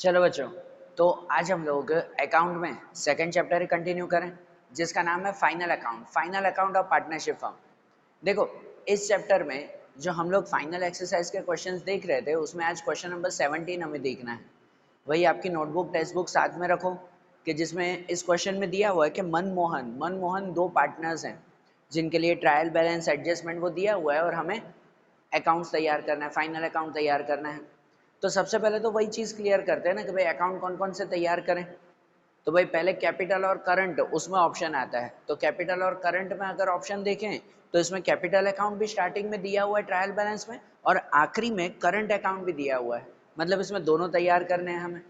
चलो बच्चों, तो आज हम लोग अकाउंट में सेकंड चैप्टर कंटिन्यू करें जिसका नाम है final account of partnership firm. देखो, इस चैप्टर में जो हम लोग फाइनल एक्सरसाइज के क्वेश्चंस देख रहे थे उसमें आज क्वेश्चन नंबर 17 हमें देखना है। वही आपकी नोटबुक टेक्स्ट बुक साथ में रखो कि जिसमें इस क्वेश्चन में दिया हुआ है कि मनमोहन दो पार्टनर्स हैं जिनके लिए ट्रायल बैलेंस एडजस्टमेंट वो दिया हुआ है और हमें अकाउंट्स तैयार करना है, फाइनल अकाउंट तैयार करना है। तो सबसे पहले तो वही चीज़ क्लियर करते हैं ना कि भाई अकाउंट कौन कौन से तैयार करें। तो भाई पहले कैपिटल और करंट उसमें ऑप्शन आता है, तो कैपिटल और करंट में अगर ऑप्शन देखें तो इसमें कैपिटल अकाउंट भी स्टार्टिंग में दिया हुआ है ट्रायल बैलेंस में, और आखिरी में करंट अकाउंट भी दिया हुआ है। मतलब इसमें दोनों तैयार करने हैं हमें,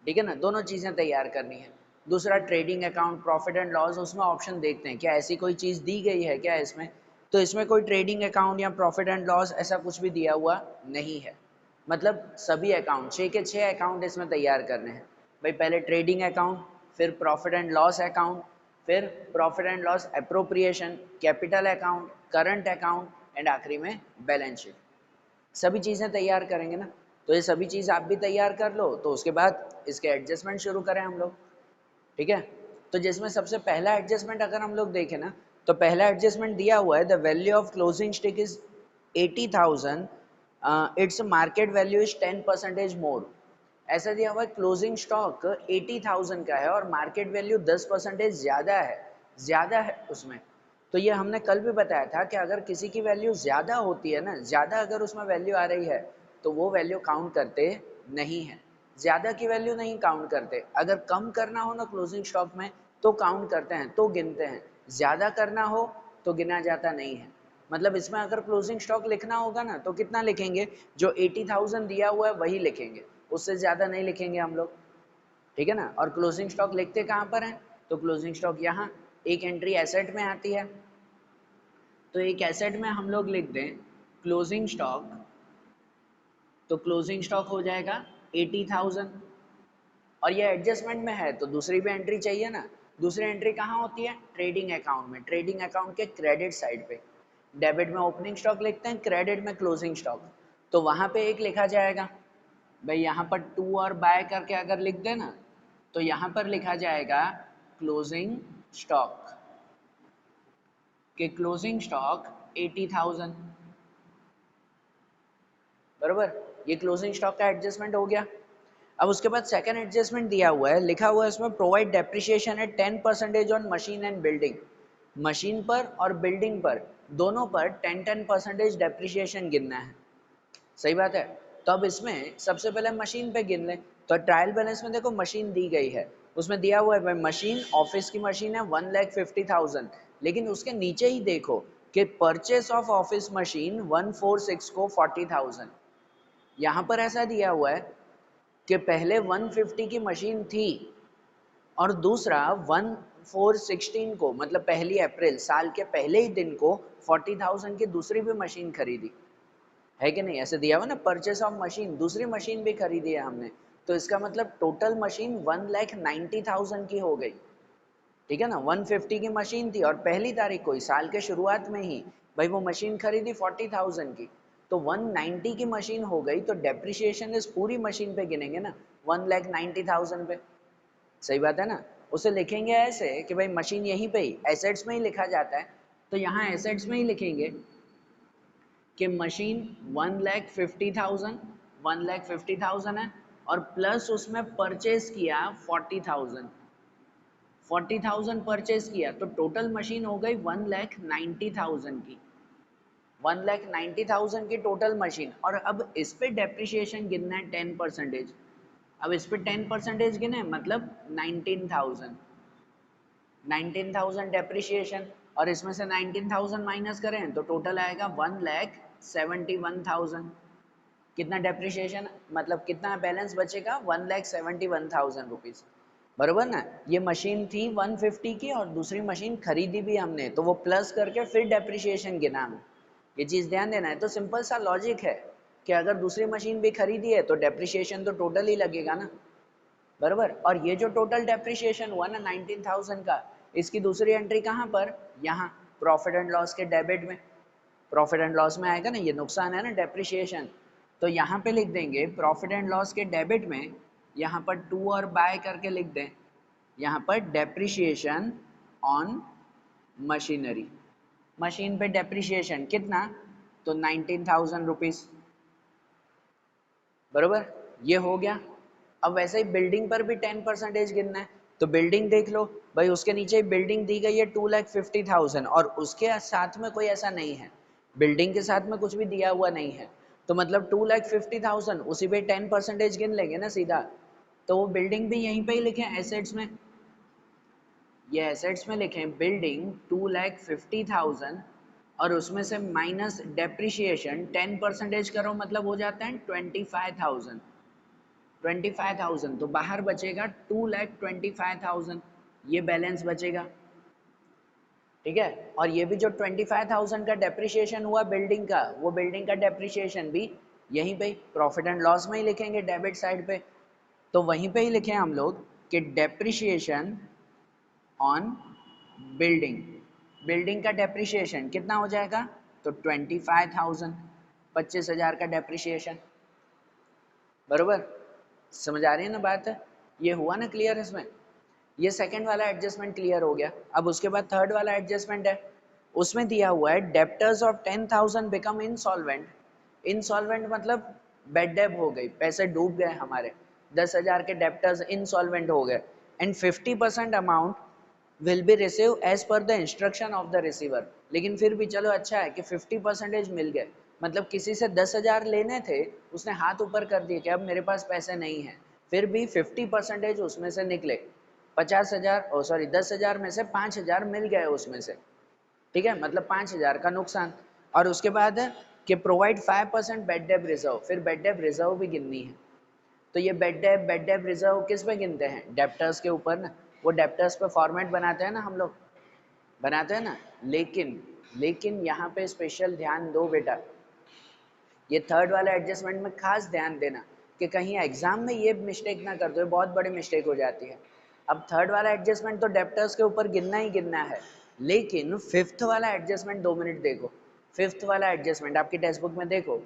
ठीक है ना, दोनों चीज़ें तैयार करनी है। दूसरा trading account profit and loss, उसमें ऑप्शन देखते हैं क्या ऐसी कोई चीज़ दी गई है क्या इसमें। तो इसमें कोई ट्रेडिंग अकाउंट या प्रॉफिट एंड लॉस ऐसा कुछ भी दिया हुआ नहीं है। मतलब सभी अकाउंट 6 के 6 अकाउंट इसमें तैयार करने हैं। भाई पहले ट्रेडिंग अकाउंट, फिर प्रॉफिट एंड लॉस अकाउंट, फिर profit and loss appropriation, capital account, current account and आखिरी में बैलेंस शीट। सभी चीज़ें तैयार करेंगे ना, तो ये सभी चीज़ आप भी तैयार कर लो तो उसके बाद इसके एडजस्टमेंट शुरू करें हम लोग, ठीक है। तो जिसमें सबसे पहला एडजस्टमेंट अगर हम लोग देखें ना, तो पहला एडजस्टमेंट दिया हुआ है the value of closing stick is 80,000, its market value is 10% मोर। ऐसा दिया हुआ है क्लोजिंग स्टॉक 80,000 का है और मार्केट वैल्यू 10% ज़्यादा है उसमें। तो ये हमने कल भी बताया था कि अगर किसी की वैल्यू ज़्यादा होती है ना, ज़्यादा अगर उसमें वैल्यू आ रही है तो वो वैल्यू काउंट करते नहीं है। ज़्यादा की वैल्यू नहीं काउंट करते। अगर कम करना हो ना क्लोजिंग स्टॉक में तो काउंट करते हैं, तो गिनते हैं। ज़्यादा करना हो तो गिना जाता नहीं है। मतलब इसमें अगर क्लोजिंग स्टॉक लिखना होगा ना तो कितना लिखेंगे, जो 80,000 दिया हुआ है वही लिखेंगे, उससे ज़्यादा नहीं लिखेंगे हम लोग, ठीक है ना। और क्लोजिंग स्टॉक लिखते कहाँ पर हैं, तो क्लोजिंग स्टॉक यहाँ एक एंट्री एसेट में आती है। तो एक एसेट में हम लोग लिख दें क्लोजिंग स्टॉक, तो क्लोजिंग स्टॉक हो जाएगा 80,000। और ये एडजस्टमेंट में है तो दूसरी भी एंट्री चाहिए ना। दूसरी एंट्री कहाँ होती है, ट्रेडिंग अकाउंट में, ट्रेडिंग अकाउंट के क्रेडिट साइड पे। डेबिट में ओपनिंग स्टॉक लिखते हैं, क्रेडिट में क्लोजिंग स्टॉक, तो वहाँ पे एक लिखा जाएगा। भाई यहाँ पर टू और बाय करके अगर लिख दे ना तो यहाँ पर लिखा जाएगा क्लोजिंग स्टॉक के क्लोजिंग स्टॉक 80,000, बराबर। ये क्लोजिंग स्टॉक का एडजस्टमेंट हो गया। अब उसके बाद सेकंड एडजस्टमेंट दिया हुआ है, लिखा हुआ है इसमें provide depreciation eight 10% on machine and building. Machine पर और बिल्डिंग पर दोनों पर 10% डेप्रिसिएशन गिनना है। सही बात है। तो अब इसमें सबसे पहले मशीन पे गिन लें। तो ट्रायल बैलेंस में देखो मशीन दी गई है, उसमें दिया हुआ है भाई मशीन, ऑफिस की मशीन है 1,50,000, लेकिन उसके नीचे ही देखो कि परचेस ऑफ ऑफिस मशीन 146 को 40,000। यहाँ पर ऐसा दिया हुआ है कि पहले 150 की मशीन थी और दूसरा 1416 को, मतलब 1 अप्रैल साल के पहले ही दिन को 40,000 की दूसरी भी मशीन खरीदी है कि नहीं। ऐसे दिया हुआ ना, परचेस ऑफ मशीन, दूसरी मशीन भी खरीदी है हमने। तो इसका मतलब टोटल मशीन 1,90,000 की हो गई, ठीक है ना। 150 की मशीन थी और पहली तारीख को ही साल के शुरुआत में ही भाई वो मशीन खरीदी 40,000 की, तो 190 की मशीन हो गई। तो डेप्रिसिएशन इस पूरी मशीन पे गिनेंगे ना, 1,90,000 पे। सही बात है ना। उसे लिखेंगे ऐसे कि भाई मशीन यहीं पे ही एसेट्स में ही लिखा जाता है, तो यहाँ एसेट्स में ही लिखेंगे कि मशीन 1,50,000 है और प्लस उसमें परचेज किया 40,000 परचेज किया, तो टोटल मशीन हो गई 1,90,000 की, 1,90,000 की टोटल मशीन। और अब इस पे डेप्रिसिएशन गिनना है 10%। अब इस पे 10% गिने मतलब 19,000 डेप्रिसिएशन, और इसमें से 19,000 माइनस करें तो टोटल आएगा 1,71,000। कितना डेप्रिसिएशन, मतलब कितना बैलेंस बचेगा, 1,71,000 रुपीज़, बरोबर ना। ये मशीन थी 150 की और दूसरी मशीन खरीदी भी हमने, तो वो प्लस करके फिर डेप्रिसिएशन गिना हमें। ये चीज़ ध्यान देना है। तो सिंपल सा लॉजिक है कि अगर दूसरी मशीन भी खरीदी है तो डेप्रिसिएशन तो टोटल ही लगेगा ना, बराबर। और ये जो टोटल डेप्रिसिएशन हुआ ना 19,000 का, इसकी दूसरी एंट्री कहाँ पर, यहाँ प्रॉफिट एंड लॉस के डेबिट में। प्रॉफिट एंड लॉस में आएगा ना, ये नुकसान है ना डेप्रिसिएशन, तो यहाँ पे लिख देंगे प्रॉफिट एंड लॉस के डेबिट में यहाँ पर टू और बाय करके लिख दें, यहाँ पर डेप्रिशिएशन ऑन मशीनरी, मशीन पे डेप्रिशिएशन कितना, तो 19,000 रुपीज, बरोबर, ये हो गया। अब वैसे ही बिल्डिंग पर भी 10% गिनना है, तो बिल्डिंग देख लो भाई, उसके नीचे बिल्डिंग दी गई है 2,50,000 और उसके साथ में कोई ऐसा नहीं है, बिल्डिंग के साथ में कुछ भी दिया हुआ नहीं है, तो मतलब 2,50,000 उसी पे 10% गिन लेंगे ना सीधा, तो वो बिल्डिंग भी यहीं पे ही लिखे एसेट्स में, ये एसेट्स में लिखें बिल्डिंग 2,50,000 और उसमें से माइनस डेप्रिशिएशन 10% करो, मतलब हो जाता है 25,000, 25,000 तो बाहर बचेगा 2,25,000, ये बैलेंस बचेगा, ठीक है। और ये भी जो 25,000 का डेप्रिशिएशन हुआ बिल्डिंग का, वो बिल्डिंग का डेप्रिशिएशन भी यहीं पे प्रॉफिट एंड लॉस में ही लिखेंगे डेबिट साइड पे, तो वहीं पे ही लिखे हम लोग कि डेप्रिशिएशन ऑन बिल्डिंग, बिल्डिंग का डेप्रिशिएशन कितना हो जाएगा, तो 25,000, 25,000 का डेप्रिशिएशन, बरोबर, समझ आ रही है ना बात, ये हुआ ना क्लियर इसमें, ये सेकंड वाला एडजस्टमेंट क्लियर हो गया। अब उसके बाद थर्ड वाला एडजस्टमेंट है, उसमें दिया हुआ है debtors of 10,000 become insolvent, insolvent मतलब बेड डेब हो गई, पैसे डूब गए हमारे, 10,000 के डेप्टर्स इनसॉल्वेंट हो गए, and 50% amount will be receive as per the instruction of the receiver, लेकिन फिर भी चलो अच्छा है कि 50% मिल गए, मतलब किसी से 10,000 लेने थे, उसने हाथ ऊपर कर दिए कि अब मेरे पास पैसे नहीं है, फिर भी 50% उसमें से निकले, 50,000 ओ सॉरी 10,000 में से 5,000 मिल गए उसमें से, ठीक है, मतलब 5,000 का नुकसान। और उसके बाद है कि प्रोवाइड 5% बेड डेब रिजर्व, फिर बेड डेब रिजर्व भी गिननी है, तो ये बेड डेब रिजर्व किस पे गिनते हैं, डेप्टर्स के ऊपर ना, वो डेप्टर्स पे फॉर्मेट बनाते हैं ना हम लोग, बनाते हैं ना, लेकिन लेकिन यहाँ पे स्पेशल ध्यान दो बेटा, ये थर्ड वाला एडजस्टमेंट में खास ध्यान देना कि कहीं एग्जाम में ये मिस्टेक ना कर दो, ये बहुत बड़ी मिस्टेक हो जाती है। अब थर्ड वाला एडजस्टमेंट तो डेप्टर्स के ऊपर गिनना ही गिनना है, लेकिन फिफ्थ वाला एडजस्टमेंट 2 मिनट देखो, फिफ्थ वाला एडजस्टमेंट आपकी टेक्स्ट बुक में देखो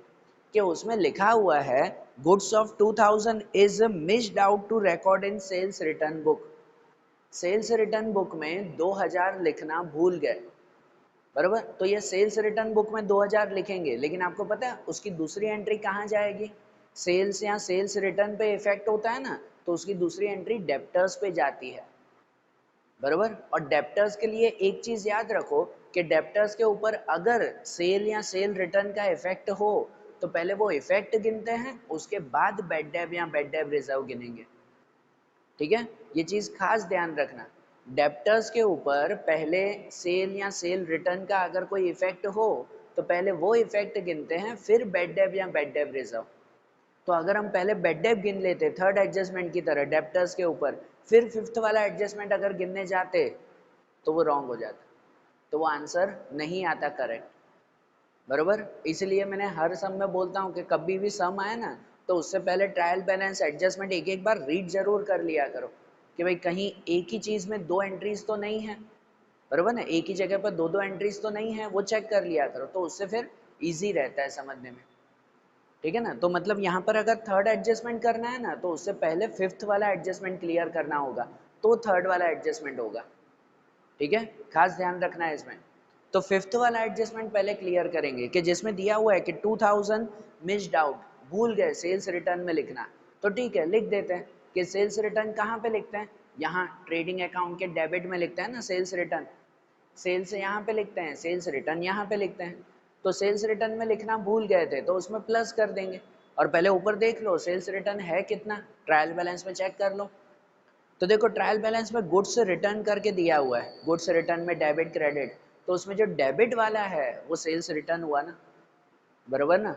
कि उसमें लिखा हुआ है goods of 2,000 is missed out to record in sales return book, sales return book में 2,000 लिखना भूल गए, बराबर, तो ये सेल्स रिटर्न बुक में 2,000 लिखेंगे, लेकिन आपको पता है उसकी दूसरी एंट्री कहाँ जाएगी, सेल्स या सेल्स रिटर्न पे इफेक्ट होता है ना, तो उसकी दूसरी एंट्री डेप्टर्स पे जाती है, बराबर। और डेप्टर्स के लिए एक चीज याद रखो कि डेप्टर्स के ऊपर अगर सेल या सेल रिटर्न का इफेक्ट हो, तो पहले वो इफेक्ट गिनते हैं, उसके बाद बेड डेब या बेड डेब रिजर्व गिनेंगे, ठीक है, ये चीज खास ध्यान रखना, डेप्टर्स के ऊपर पहले सेल या सेल रिटर्न का अगर कोई इफेक्ट हो, तो पहले वो इफेक्ट गिनते हैं, फिर बेड डेब या बेड डेब रिजर्व। तो अगर हम पहले बेड डेब गिन लेते थर्ड एडजस्टमेंट की तरह डेप्टर्स के ऊपर, फिर फिफ्थ वाला एडजस्टमेंट अगर गिनने जाते, तो वो रॉन्ग हो जाता, तो वो आंसर नहीं आता करेक्ट, बरोबर। इसलिए मैंने हर सम में बोलता हूँ कि कभी भी सम आए ना, तो उससे पहले ट्रायल बैलेंस एडजस्टमेंट एक एक बार रीड जरूर कर लिया करो कि भाई कहीं एक ही चीज में दो एंट्रीज तो नहीं है, बरोबर ना, एक ही जगह पर दो दो एंट्रीज तो नहीं है, वो चेक कर लिया करो, तो उससे फिर इजी रहता है समझने में, ठीक है ना। तो मतलब यहाँ पर अगर थर्ड एडजस्टमेंट करना है ना, तो उससे पहले फिफ्थ वाला एडजस्टमेंट क्लियर करना होगा, तो थर्ड वाला एडजस्टमेंट होगा, ठीक है, खास ध्यान रखना है इसमें। तो फिफ्थ वाला एडजस्टमेंट पहले क्लियर करेंगे कि जिसमें दिया हुआ है कि 2,000 मिस्ड आउट, भूल गए सेल्स रिटर्न में लिखना, तो ठीक है लिख देते हैं कि सेल्स रिटर्न कहाँ पे लिखते हैं, यहाँ ट्रेडिंग अकाउंट के डेबिट में लिखते हैं ना सेल्स रिटर्न, सेल्स यहाँ पे लिखते हैं, सेल्स रिटर्न यहाँ पे लिखते हैं, तो सेल्स रिटर्न में लिखना भूल गए थे तो उसमें प्लस कर देंगे, और पहले ऊपर देख लो सेल्स रिटर्न है कितना, ट्रायल बैलेंस में चेक कर लो, तो देखो ट्रायल बैलेंस में गुड्स रिटर्न करके दिया हुआ है, गुड्स रिटर्न में डेबिट क्रेडिट, तो उसमें जो डेबिट वाला है वो सेल्स रिटर्न हुआ ना, बरोबर ना,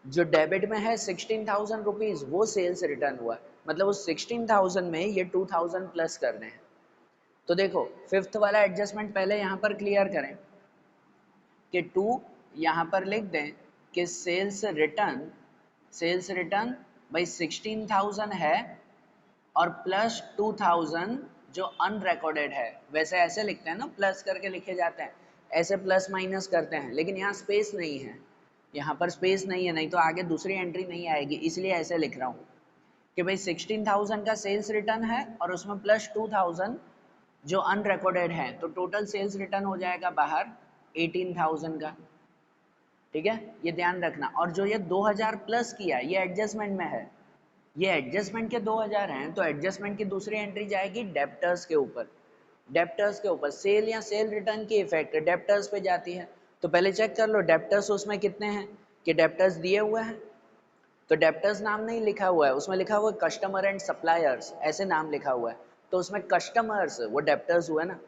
जो डेबिट में है 16,000 रुपीज वो सेल्स रिटर्न हुआ, मतलब उस 16,000 में ये 2,000 प्लस करने हैं। तो देखो फिफ्थ वाला एडजस्टमेंट पहले यहाँ पर क्लियर करें कि 2 यहाँ पर लिख दें कि सेल्स रिटर्न भाई 16,000 है और प्लस 2,000 जो अनरिकॉर्डेड है, वैसे ऐसे लिखते हैं ना, प्लस करके लिखे जाते हैं, ऐसे प्लस माइनस करते हैं, लेकिन यहाँ स्पेस नहीं है, यहाँ पर स्पेस नहीं है, नहीं तो आगे दूसरी एंट्री नहीं आएगी, इसलिए ऐसे लिख रहा हूँ कि भाई 16,000 का सेल्स रिटर्न है और उसमें प्लस 2,000 जो अनरिकॉर्डेड है, तो टोटल सेल्स रिटर्न हो जाएगा बाहर 18,000 का। ठीक है, ये ध्यान रखना। और जो ये 2,000 प्लस किया ये एडजस्टमेंट में है, ये एडजस्टमेंट के 2,000 हैं, तो एडजस्टमेंट की दूसरी एंट्री जाएगी डेप्टर्स के ऊपर। डेप्टर्स के ऊपर सेल या सेल रिटर्न की इफेक्ट डेप्टर्स पे जाती है। तो पहले चेक कर लो डेप्टर्स उसमें कितने हैं, कि डेप्टर्स दिए हुए हैं, तो डेप्टर्स नाम नहीं लिखा हुआ है, उसमें लिखा हुआ है कस्टमर एंड सप्लायर्स, ऐसे नाम लिखा हुआ है। तो उसमें कस्टमर्स वो डेप्टर्स हुए ना,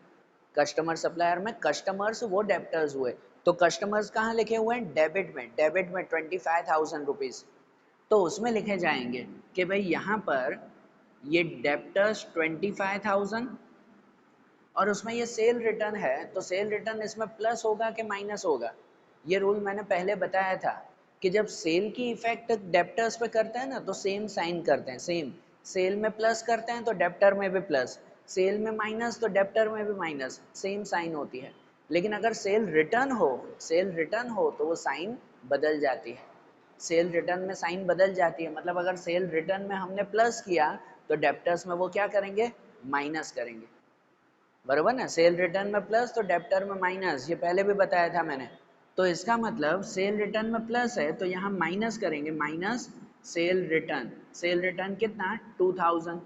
कस्टमर सप्लायर में कस्टमर्स वो डेप्टर्स हुए। तो कस्टमर्स कहाँ लिखे हुए हैं, डेबिट में, डेबिट में 25,000 रुपीज़। तो उसमें लिखे जाएंगे कि भाई यहाँ पर ये डेप्टर्स 25,000 और उसमें ये सेल रिटर्न है, तो सेल रिटर्न इसमें प्लस होगा कि माइनस होगा। ये रूल मैंने पहले बताया था कि जब सेल की इफेक्ट डेप्टर्स पे करते हैं ना तो सेम साइन करते हैं, सेम। सेल में प्लस करते हैं तो डेप्टर में भी प्लस, सेल में माइनस तो डेप्टर में भी माइनस, सेम साइन होती है। लेकिन अगर सेल रिटर्न हो, सेल रिटर्न हो तो वो साइन बदल जाती है, सेल रिटर्न में साइन बदल जाती है। मतलब अगर सेल रिटर्न में हमने प्लस किया तो डेप्टर्स में वो क्या करेंगे, माइनस करेंगे, बराबर ना। सेल रिटर्न में प्लस तो डेप्टर में माइनस, ये पहले भी बताया था मैंने। तो इसका मतलब सेल रिटर्न में प्लस है तो यहाँ माइनस करेंगे, minus cell return. Cell return कितना, 2,000,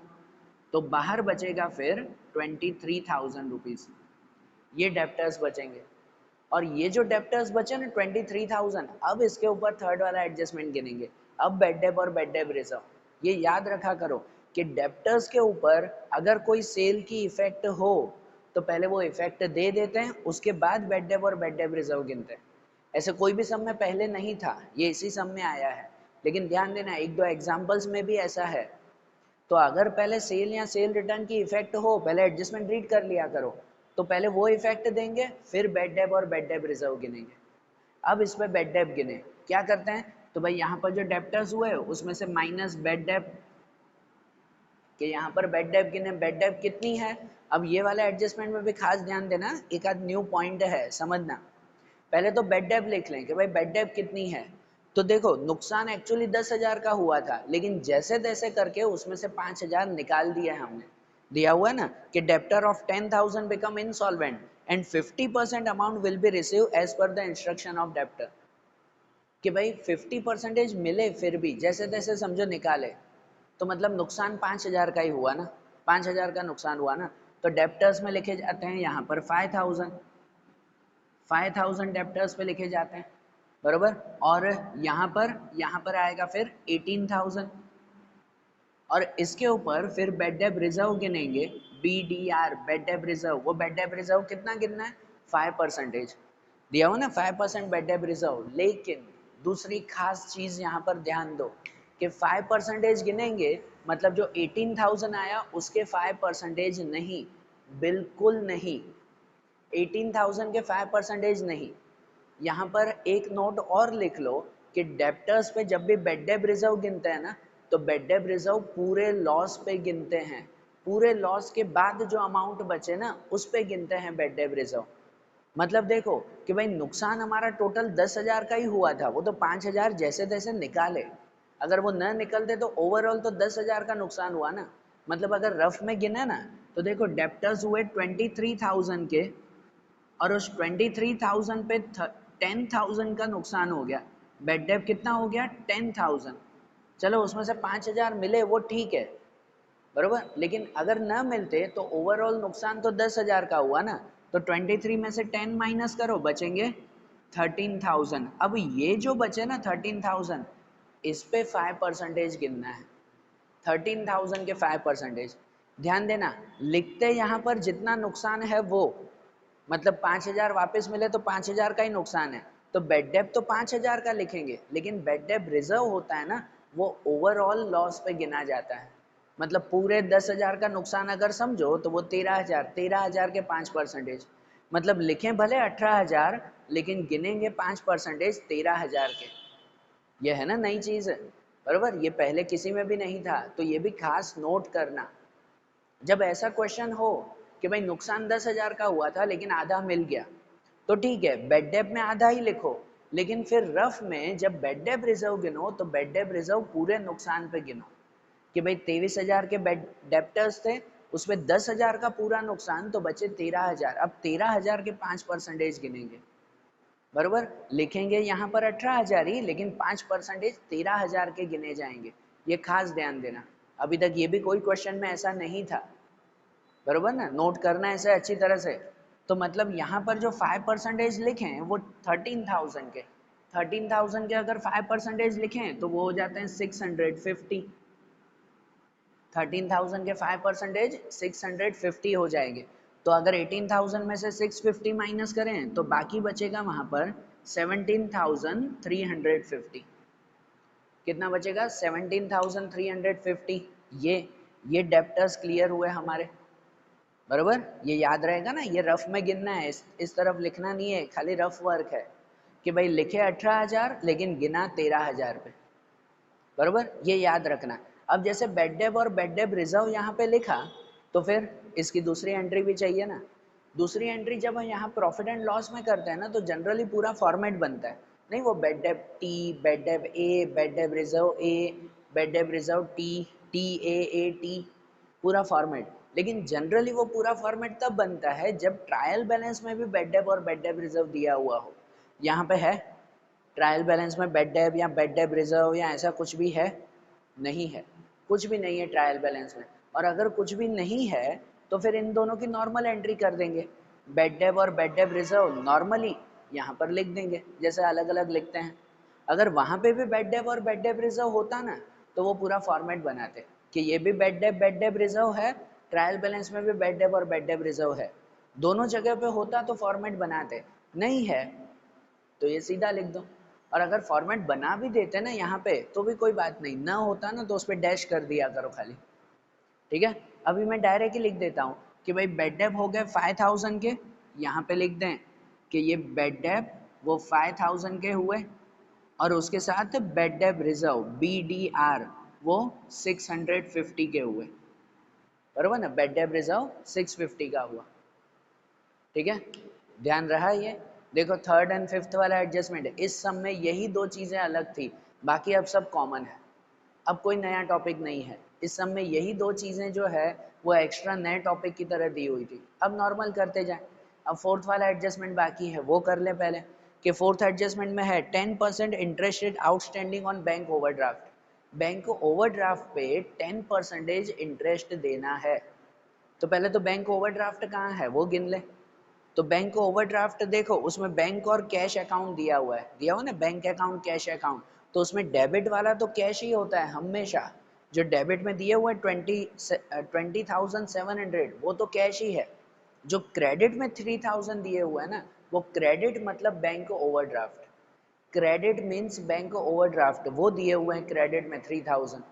तो बाहर बचेगा फिर 23,000 रुपीज़, ये डेप्टर्स बचेंगे। और ये जो डेप्टर्स बचे ना 23,000, अब इसके ऊपर थर्ड वाला एडजस्टमेंट गिनेंगे। अब बेड डेप और बेड डेप रिजर्व, ये याद रखा करो कि डेप्टर्स के ऊपर अगर कोई सेल की इफेक्ट हो तो पहले वो इफेक्ट दे देते हैं, उसके बाद बेड डेप और बेड डेप रिजर्व गिनते हैं। ऐसे कोई भी सम में पहले नहीं था, ये इसी सम में आया है। लेकिन ध्यान देना एक दो एग्जाम्पल्स में भी ऐसा है। तो अगर पहले सेल या सेल रिटर्न की इफेक्ट हो, पहले एडजस्टमेंट रीड कर लिया करो, तो पहले वो इफेक्ट देंगे फिर बेड डेप और बेड डेप रिजर्व गिनेंगे। अब इसमें बेड डेप गिने, क्या करते हैं, तो भाई यहाँ पर जो डेप्टर्स हुए उसमें से माइनस बेड डेप, कि यहाँ पर बेड डेप गिने, बेड डेप कितनी है। अब ये वाला एडजस्टमेंट में भी खास ध्यान देना, एक आध न्यू पॉइंट है समझना। पहले तो बेड डेप लिख लें कि भाई बेड डेप कितनी है। तो देखो नुकसान एक्चुअली 10,000 का हुआ था, लेकिन जैसे तैसे करके उसमें से 5,000 निकाल दिया है हमने। दिया हुआ है ना कि debtor of 10,000 become insolvent and 50% amount will be receive as per the instruction of debtor, कि भाई 50% मिले फिर भी जैसे तैसे समझो निकाले, तो मतलब नुकसान 5,000 का ही हुआ ना, 5,000 का नुकसान हुआ ना। तो डेप्टर्स में लिखे जाते हैं यहाँ पर 5,000, 5,000 डेप्टर्स पे लिखे जाते हैं, बरोबर। और यहाँ पर आएगा फिर 18,000, और इसके ऊपर फिर बेड डेप रिजर्व गिनेंगे, BDR बेड डेप रिजर्व। वो बेड डेप रिजर्व कितना गिनना है, 5%, दिया हुआ ना 5% बेड डेप रिजर्व। लेकिन दूसरी खास चीज यहाँ पर ध्यान दो कि 5% गिनेंगे, मतलब जो 18,000 आया उसके 5% नहीं, बिल्कुल नहीं, 18,000 के 5% नहीं। यहाँ पर एक नोट और लिख लो कि डेप्टर्स पे जब भी बेड डेप रिजर्व गिनते हैं ना, तो बेड डेप रिजर्व पूरे लॉस पे गिनते हैं, पूरे लॉस के बाद जो अमाउंट बचे ना उस पे गिनते हैं बेड डेप रिजर्व। मतलब देखो कि भाई नुकसान हमारा टोटल 10,000 का ही हुआ था, वो तो 5,000 जैसे तैसे निकाले, अगर वो न निकलते तो ओवरऑल तो 10,000 का नुकसान हुआ ना। मतलब अगर रफ में गिने ना तो देखो डेप्टर्स हुए 23,000 के, और उस 23,000 पे 10,000 का नुकसान हो गया, बेड डेप कितना हो गया 10,000। चलो उसमें से 5,000 मिले वो ठीक है, बरोबर। लेकिन अगर ना मिलते तो ओवरऑल नुकसान तो 10,000 का हुआ ना। तो 23 में से 10 माइनस करो, बचेंगे 13,000। अब ये जो बचे ना 13,000, इस पे 5% गिनना है, 13,000 के 5%। ध्यान देना लिखते यहाँ पर जितना नुकसान है वो, मतलब 5,000 वापस मिले तो 5,000 का ही नुकसान है, तो बेड डेप तो 5,000 का लिखेंगे, लेकिन बेड डेप रिजर्व होता है ना वो ओवरऑल लॉस पे गिना जाता है। मतलब पूरे 10,000 का नुकसान अगर समझो तो वो 13,000, 13,000 के 5%, मतलब लिखें भले 18,000 लेकिन गिनेंगे 5% 13,000 के। ये है ना नई चीज है, बरोबर, ये पहले किसी में भी नहीं था, तो ये भी खास नोट करना। जब ऐसा क्वेश्चन हो कि भाई नुकसान 10,000 का हुआ था लेकिन आधा मिल गया, तो ठीक है बेड डेप में आधा ही लिखो, लेकिन फिर रफ में जब बेड डेप रिजर्व गिनो तो बेड डेप रिजर्व पूरे नुकसान पे गिनो, कि भाई 23,000 के डेप्टर्स थे, उसमें 10,000 का पूरा नुकसान, तो बचे 13,000। अब 13,000 के 5% गिनेंगे, बरोबर। लिखेंगे यहाँ पर 18,000 ही, लेकिन 5% 13,000 के गिने जाएंगे। ये खास ध्यान देना, अभी तक ये भी कोई क्वेश्चन में ऐसा नहीं था, बरोबर ना, नोट करना ऐसे अच्छी तरह से। तो मतलब यहाँ पर जो 5% लिखे हैं वो 13,000 के, 13,000 के अगर 5% लिखें तो वो हो जाते हैं 650। 13,000 के 5% 650 हो जाएंगे। तो अगर 18,000 में से 650 माइनस करें तो बाकी बचेगा वहां पर 17,350। कितना बचेगा? 17,350। ये डेप्टर्स क्लियर हुए हमारे, बरोबर। ये याद रहेगा ना, ये रफ में गिनना है, इस तरफ लिखना नहीं है, खाली रफ वर्क है कि भाई लिखे 18,000 लेकिन गिना 13,000 पे, बरोबर। ये याद रखना। अब जैसे बेड डेब और बेड डेब रिजर्व यहाँ पे लिखा, तो फिर इसकी दूसरी एंट्री भी चाहिए ना। दूसरी एंट्री जब हम यहाँ प्रॉफिट एंड लॉस में करते हैं ना, तो जनरली पूरा फॉर्मेट बनता है, नहीं वो bad debt T, bad debt A, bad debt reserve A, bad debt reserve T, T A T, पूरा फॉर्मेट। लेकिन जनरली वो पूरा फॉर्मेट तब बनता है जब ट्रायल बैलेंस में भी बेड डेब और बेड डेब रिजर्व दिया हुआ हो। यहाँ पे है ट्रायल बैलेंस में बेड डेब या बेड डेब रिजर्व या ऐसा कुछ भी है? नहीं है, कुछ भी नहीं है ट्रायल बैलेंस में। और अगर कुछ भी नहीं है तो फिर इन दोनों की नॉर्मल एंट्री कर देंगे, बेड डेब और बेड डेब रिजर्व नॉर्मली यहाँ पर लिख देंगे जैसे अलग अलग लिखते हैं। अगर वहाँ पे भी बेड डेब और बेड डेब रिजर्व होता ना, तो वो पूरा फॉर्मेट बनाते कि ये भी बेड डेब रिजर्व है, ट्रायल बैलेंस में भी बेड डेब और बेड डेब रिजर्व है, दोनों जगह पे होता तो फॉर्मेट बनाते। नहीं है तो ये सीधा लिख दो। और अगर फॉर्मेट बना भी देते ना यहाँ पे तो भी कोई बात नहीं, ना होता ना तो उस पर डैश कर दिया करो खाली, ठीक है। अभी मैं डायरेक्ट ही लिख देता हूँ कि भाई बेड डेप हो गए 5,000 के, यहाँ पे लिख दें कि ये बेड डेप वो 5,000 के हुए, और उसके साथ बेड डेप रिजर्व BDR वो 650 के हुए, बरोबर ना। बेड डेप रिजर्व 650 का हुआ, ठीक है। ध्यान रहा ये। देखो थर्ड एंड फिफ्थ वाला एडजस्टमेंट है, इस सब में यही दो चीजें अलग थी, बाकी अब सब कॉमन है, अब कोई नया टॉपिक नहीं है। इस सब में यही दो चीजें जो है वो एक्स्ट्रा नए टॉपिक की तरह दी हुई थी। अब नॉर्मल करते जाएं। अब फोर्थ वाला एडजस्टमेंट बाकी है, वो कर लें पहले। कि फोर्थ एडजस्टमेंट में है 10% interest rate outstanding on bank overdraft. Bank को ओवरड्राफ्ट पे 10% इंटरेस्ट देना है। तो पहले तो बैंक ओवरड्राफ्ट कहाँ है वो गिन ले। तो बैंक ओवरड्राफ्ट देखो, उसमें बैंक और कैश अकाउंट दिया हुआ है, दिया हुआ ना, बैंक अकाउंट कैश अकाउंट। तो उसमें डेबिट वाला तो कैश ही होता है हमेशा, जो डेबिट में दिए हुए 20,700 वो तो कैश ही है। जो क्रेडिट में 3,000 दिए हुए है ना, वो क्रेडिट मतलब bank overdraft. Credit means bank overdraft, वो दिए हुए हैं क्रेडिट में 3,000,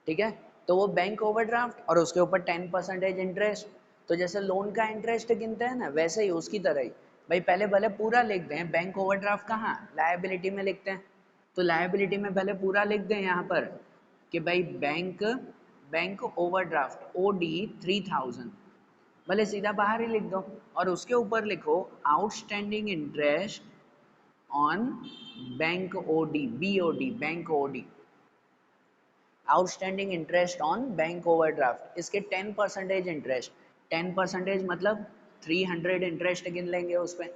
ठीक है। तो वो बैंक ओवरड्राफ्ट और उसके ऊपर 10% इंटरेस्ट। तो जैसे लोन का इंटरेस्ट गिनते हैं ना, वैसे ही उसकी तरह ही भाई पहले भले पूरा लिख दें, बैंक ओवरड्राफ्ट कहाँ लायबिलिटी में लिखते हैं, तो लायबिलिटी में पहले पूरा लिख दें यहाँ पर कि भाई बैंक ओवरड्राफ्ट OD 3,000, भले सीधा बाहर ही लिख दो। और उसके ऊपर लिखो outstanding interest on bank OD BOD, bank OD outstanding interest on bank overdraft, इसके 10% इंटरेस्ट। 10% मतलब 300 इंटरेस्ट गिन लेंगे उस पर,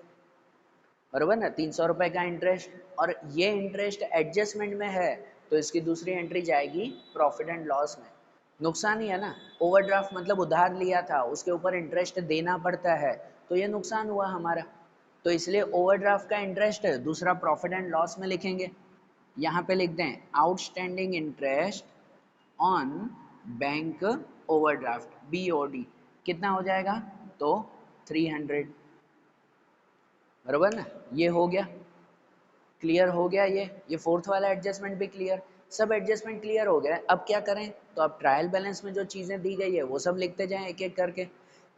बरोबर ना, 300 रुपए का इंटरेस्ट। और ये इंटरेस्ट एडजस्टमेंट में है तो इसकी दूसरी एंट्री जाएगी प्रॉफिट एंड लॉस में। नुकसान ही है ना, ओवरड्राफ्ट मतलब उधार लिया था, उसके ऊपर इंटरेस्ट देना पड़ता है, तो ये नुकसान हुआ हमारा। तो इसलिए ओवरड्राफ्ट का इंटरेस्ट दूसरा प्रॉफिट एंड लॉस में लिखेंगे। यहाँ पे लिख दें outstanding interest on bank overdraft BOD, कितना हो जाएगा तो 300, बराबर ना। ये हो गया, क्लियर हो गया। ये फोर्थ वाला एडजस्टमेंट भी क्लियर, सब एडजस्टमेंट क्लियर हो गया। अब क्या करें, तो अब ट्रायल बैलेंस में जो चीज़ें दी गई है वो सब लिखते जाएं एक एक करके।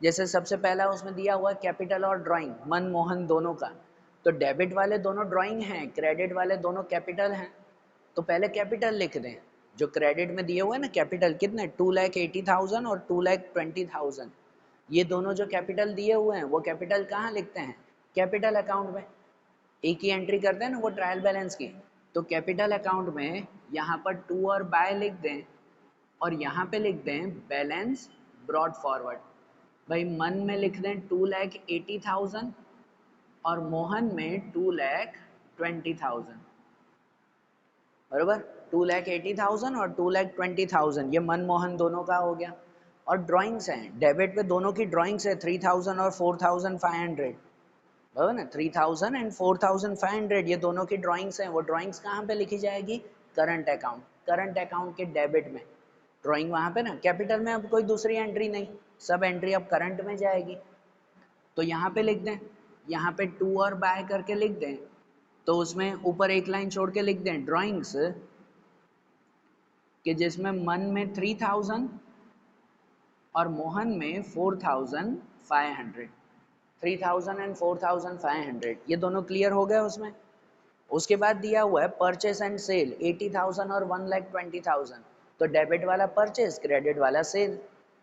जैसे सबसे पहला उसमें दिया हुआ कैपिटल और ड्राइंग, मनमोहन दोनों का। तो डेबिट वाले दोनों ड्राइंग हैं, क्रेडिट वाले दोनों कैपिटल हैं, तो पहले कैपिटल लिख दें। जो क्रेडिट में दिए हुए हैं ना कैपिटल, कितने 2,80,000 और 2,20,000, ये दोनों जो कैपिटल दिए हुए हैं वो कैपिटल कहाँ लिखते हैं, कैपिटल अकाउंट में। एक ही एंट्री करते हैं ना वो ट्रायल बैलेंस की। तो कैपिटल अकाउंट में यहाँ पर टू और बाय लिख दें, और यहाँ पे लिख दें बैलेंस ब्रॉड फॉरवर्ड। भाई मन में लिख दें 2,80,000 और मोहन में 2,20,000, बराबर। 2,80,000 और 2,20,000 ये मनमोहन दोनों का हो गया। और ड्राइंग्स हैं, डेबिट पे दोनों की ड्राइंग्स है 3,000 और 4,500, बराबर ना। 3,000 एंड 4,500 ये दोनों की ड्राइंग्स हैं। वो ड्राइंग्स कहाँ पे लिखी जाएगी? करंट अकाउंट, करंट अकाउंट के डेबिट में ड्राइंग वहाँ पे ना। कैपिटल में अब कोई दूसरी एंट्री नहीं, सब एंट्री अब करंट में जाएगी। तो यहाँ पे लिख दें, यहाँ पे टू और बाय करके लिख दें, तो उसमें ऊपर एक लाइन छोड़ के लिख दें ड्राइंग्स कि जिसमें मन में 3,000 और मोहन में 4,500, 3,000 एंड 4,500 ये दोनों क्लियर हो गए उसमें। उसके बाद दिया हुआ है परचेस एंड सेल 80,000 और 1,20,000, तो डेबिट वाला परचेस, क्रेडिट वाला सेल,